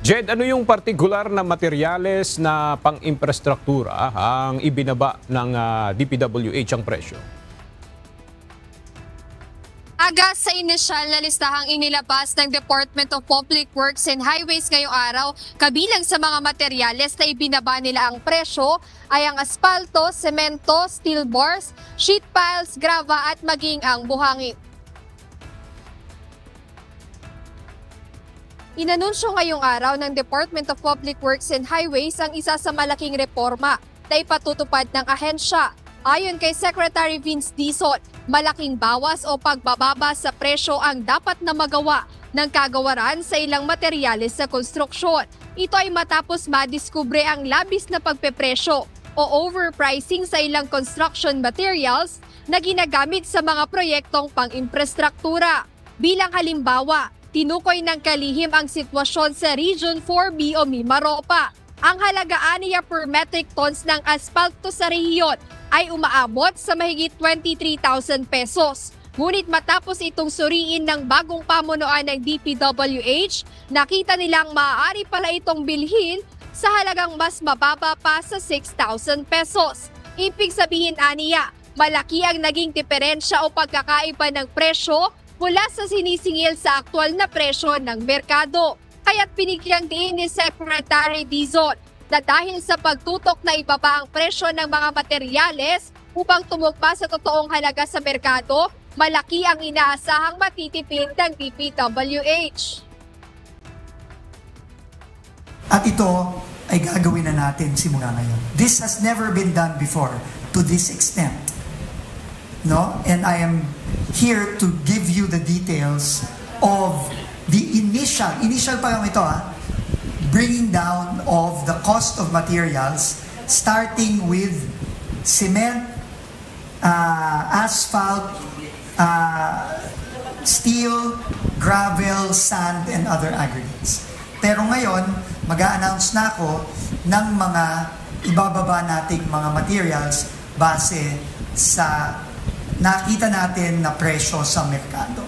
Jed, ano yung partikular na materyales na pang-infrastruktura ang ibinaba ng DPWH ang presyo? Aga sa inisyal na listahang inilabas ng Department of Public Works and Highways ngayong araw, kabilang sa mga materyales na ibinaba nila ang presyo ay ang asfalto, semento, steel bars, sheet piles, grava at maging ang buhangin. Inanunsyo ngayong araw ng Department of Public Works and Highways ang isa sa malaking reforma na ipatutupad ng ahensya. Ayon kay Secretary Vince Dizon, malaking bawas o pagbababa sa presyo ang dapat na magawa ng kagawaran sa ilang materyales sa konstruksyon. Ito ay matapos madiskubre ang labis na pagpepresyo o overpricing sa ilang construction materials na ginagamit sa mga proyektong pang-infrastruktura. Bilang halimbawa, tinukoy ng kalihim ang sitwasyon sa Region 4B o Mimaropa. Ang halagaan niya per metric tons ng asfalto sa rehiyon ay umaabot sa mahigit 23,000 pesos. Ngunit matapos itong suriin ng bagong pamunuan ng DPWH, nakita nilang maaari pala itong bilhin sa halagang mas mababa pa sa 6,000 pesos. Ibig sabihin aniya, malaki ang naging diferensya o pagkakaiba ng presyo mula sa sinisingil sa aktual na presyo ng merkado. Kaya't pinigyang diin ni Secretary Dizon na dahil sa pagtutok na ibaba ang presyo ng mga materyales upang tumugma sa totoong halaga sa merkado, malaki ang inaasahang matitipid ng DPWH. At ito ay gagawin na natin simula ngayon. This has never been done before to this extent. No? And I am here to give you the details of the initial pa lang ito bringing down of the cost of materials, starting with cement, asphalt, steel, gravel, sand, and other aggregates. Pero ngayon, mag-a-announce na ako ng mga ibababa nating mga materials base sa nakita natin na presyo sa merkado.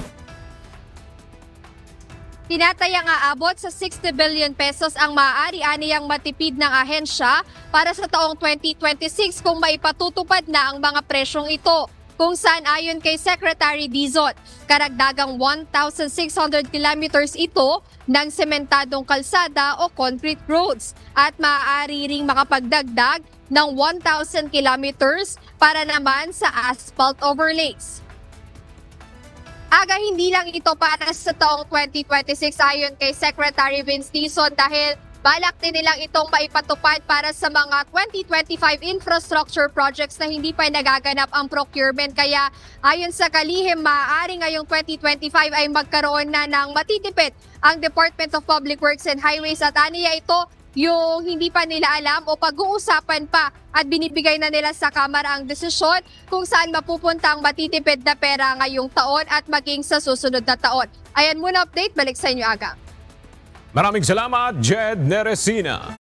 Tinatayang aabot sa 60 billion pesos ang maaari-aniyang matipid ng ahensya para sa taong 2026 kung maipatutupad na ang mga presyong ito. Kung saan ayon kay Secretary Dizon, karagdagang 1,600 kilometers ito ng sementadong kalsada o concrete roads at maaari ring makapagdagdag ng 1,000 kilometers para naman sa asphalt overlays. Aga hindi lang ito para sa taong 2026 ayon kay Secretary Vince Dizon dahil balak din nilang itong maipatupad para sa mga 2025 infrastructure projects na hindi pa nagaganap ang procurement. Kaya ayon sa kalihim, maaari ngayong 2025 ay magkaroon na ng matitipid ang Department of Public Works and Highways at aniya ito yung hindi pa nila alam o pag-uusapan pa at binibigay na nila sa Kamara ang desisyon kung saan mapupunta ang matitipid na pera ngayong taon at maging sa susunod na taon. Ayan muna update, balik sa inyo Aga. Maraming salamat, Jed Neresina.